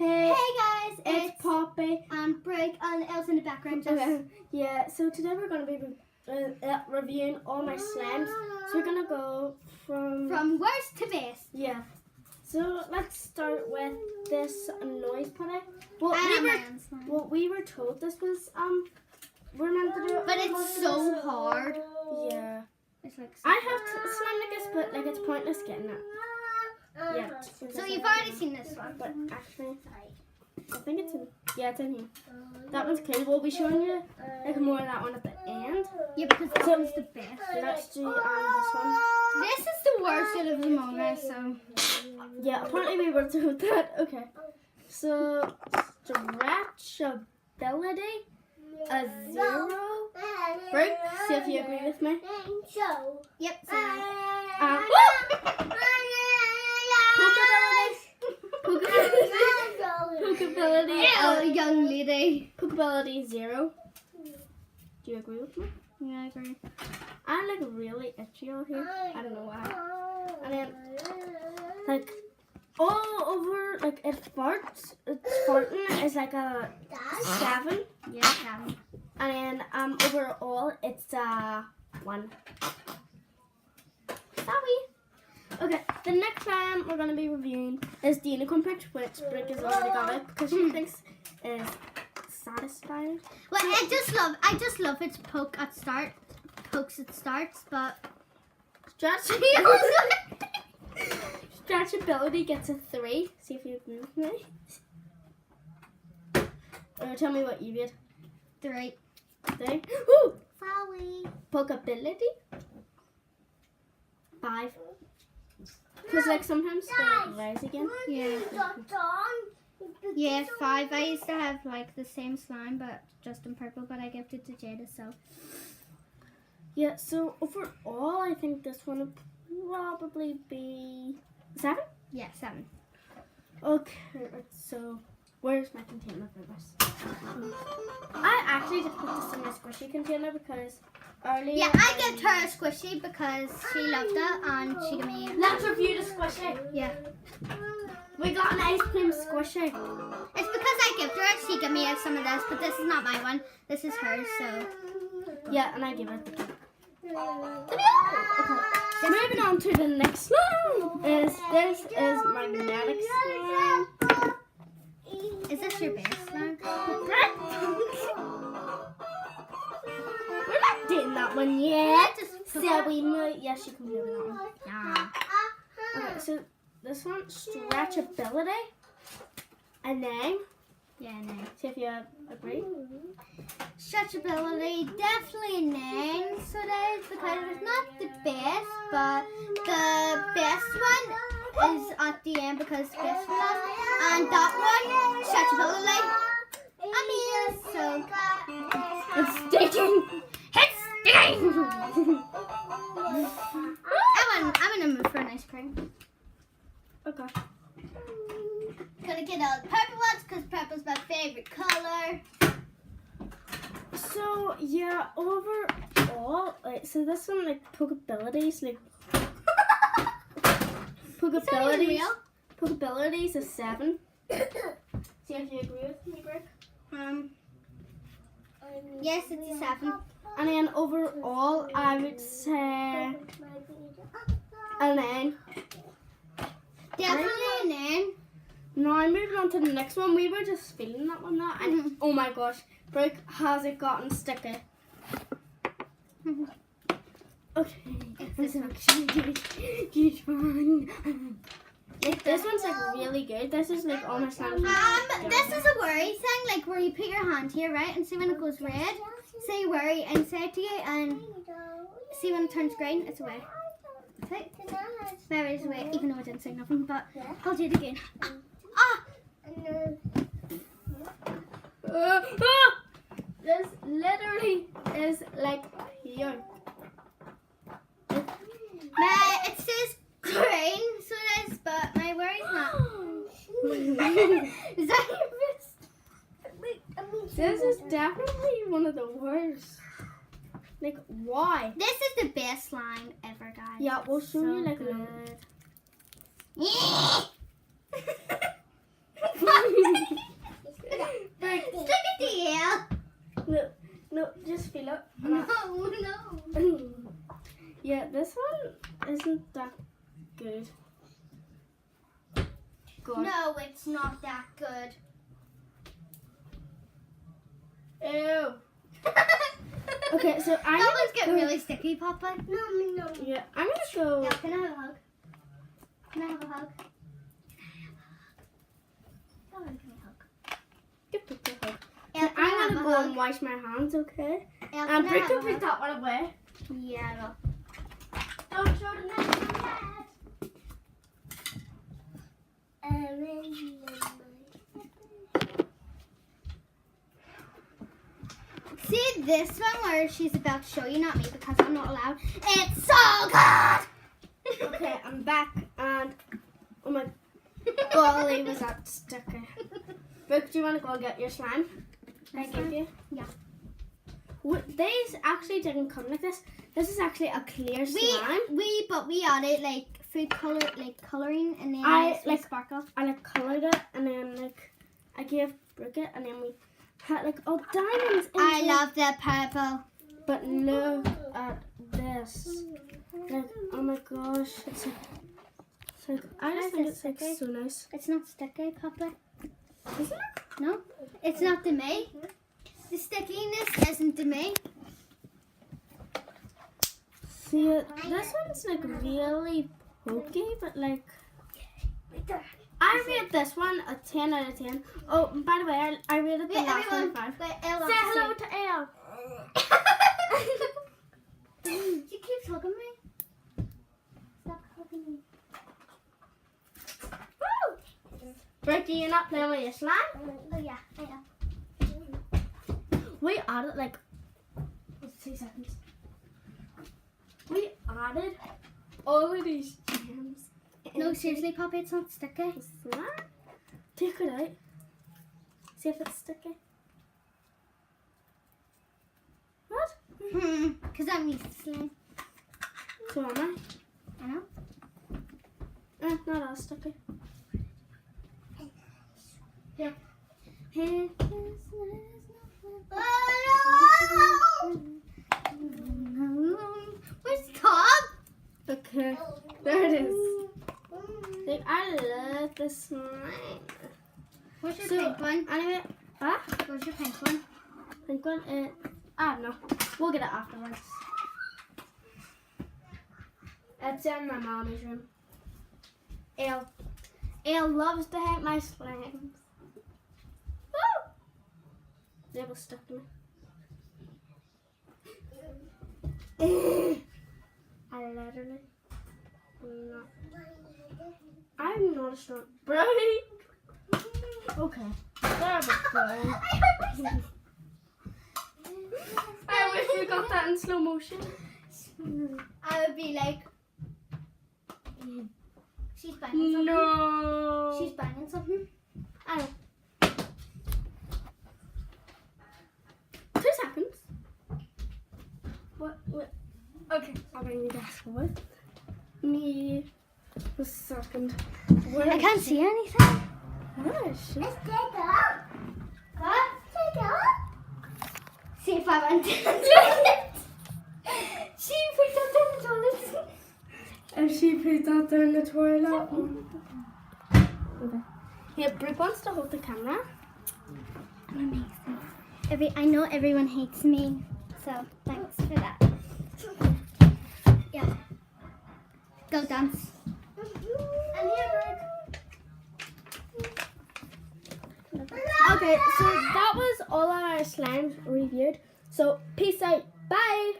Hey guys, it's Poppy and Brig and Elsa in the background. Okay, yeah, so today we're going to be reviewing all my slimes. So we're going to go from worst to best. Yeah. So let's start with this noise pudding. We were told this was we're meant to do it. But it's so hard. Yeah. It's like I have slime like this, but like it's pointless getting it. Yeah. So you've already seen this one. But actually, I think it's in. Yeah, it's in here. That one's clean. We'll be showing you like more of that one at the end. Yeah, because this one's the best. Let's do this one. This is the worst out of them all, guys. So yeah, apparently we were told that. Okay. So stretchability a 0. Brooke, see if you agree with me. Yep. Pokeability. Young lady. Pokeability 0. Do you agree with me? Yeah, I agree. I'm like really itchy all here. I don't know why. And then like all over, like it farts. It's farting is like a 7. Yeah, 7. And then overall it's a 1. Sorry. Okay, the next time we're gonna be reviewing is the unicorn pitch, which Brick has already got it because she thinks is satisfying. Well, I just love its pokes at starts, but stretchability gets a 3. See if you agree with me. Or tell me what you did. 3. 3. Woo! Sorry. Pokeability 5. Because like sometimes they like rise again. Yeah. Yeah, 5. I used to have like the same slime, but just in purple. But I gifted to Jada, so. Yeah. So overall, I think this one would probably be 7. Yeah, 7. Okay. So where's my container for this? I actually just put this in my squishy container because earlier. Yeah, I gave her a squishy because she loved it and she gave me. Let's review the squishy. Yeah. We got an ice cream squishy. It's because I gave her it. She gave me some of this, but this is not my one. This is hers, so. Yeah, and I give it the cake. Okay. Moving on to the next slime. This is magnetic slime. Is this your best slime? We're not doing that one yet. Just So we might. Yes, you can do that one. Yeah. Okay, so this one, stretchability. A 9. Yeah, 9. See if you agree. Stretchability, definitely a 9. So that is because it's not the best, but the best one is at the end because it's best for last. And that one, stretchability, so It's sticking. it's sticking. I'm in a mood for an ice cream. Okay. Gonna get all the purple ones because purple's my favorite color. So yeah, overall, like, so this one like Pokeabilities, like Pokeabilities is 7. See if you agree with me, Brooke. Yes, it's a 7. And then overall, I would say a 9. Definitely a 9. Now moving on to the next one. We were just feeling that one now, and oh my gosh, Brooke, has it gotten sticky? Okay, this is actually good fun. This one's like really good. This is like almost like This is a worry thing, like where you put your hand here, right, and see when it goes red, say worry inside to you, and see when it turns green, it's away. Okay, there is away, even though I didn't say nothing, but I'll do it again. This literally is like here. It says green, so it is, but my worry's not. Is that your wrist? This is definitely one of the worst. Like, why? This is the best slime ever, guys. Yeah, we'll show you like good. See, look. No, no. Yeah, this one isn't that good. Good. No, it's not that good. Ew. Okay, so I'm That one's getting really sticky, Papa. No. Yeah, I'm gonna go. Yeah, can I have a hug? Can I have a hug? Go on, can I hug? Give me a hug. Yeah, can I I'm have gonna a go hug? and wash my hands, okay? Yeah, And can I Brick have can a put hug? that one away. Yeah, no. Don't show the next one yet. See this one where she's about to show you, not me, because I'm not allowed. It's so good! Okay, I'm back and oh my golly, was that sticky. Brooke, do you want to go and get your slime? I give you? Yeah. These actually didn't come like this. This is actually a clear slime. But we added like food color, like coloring, and then I like sparkle. I like coloured it and then like I gave Brooke it and then we had like all diamonds in I it. love the purple. But look at this. Like, oh my gosh. It's like I just think it's like so nice. It's not sticky, Papa. Isn't it? No, it's not to me. The stickiness isn't to me. See, this one's like really pokey, but like I rate this one a 10 out of 10. Oh, by the way, I rated the Wait, last one a everyone. 5. Wait, Elle Say wants to hello to Elle. She keeps hugging me. Stop hugging me. Woo! Bricky, you're not playing with your slime? Oh yeah, I am. We added like 2 seconds. We added all of these gems. No, seriously, Papa, it's not sticky. Slime. Take it out. See if it's sticky. What? Because I'm used to slime. So am I. I know. Not as sticky. Yeah. Where's Tom? Okay. There it is. Like, I love the slime. Where's your So, pink one? anyway, what? Where's your pink one? Pink one? I don't know. We'll get it afterwards. It's in my mommy's room. Elle loves to hate my slimes. Woo! They will stuck to me. I literally not. I'm not a strong brownie. Okay. There we go. I wish we got that in slow motion. I would be like, she's banging something. No. She's banging something. I know. 2 seconds. What? Okay, I'll bring you guys with me. A second. Where I is can't she? see anything. Where is she? What? See if I went to the toilet. She picked up in the toilet. And she put that there in the toilet. Okay. Yeah, Brooke wants to hold the camera. I'm amazing. I know everyone hates me, so thanks for that. Yeah. Go dance. And here, okay, so that was all our slimes reviewed. So peace out. Bye.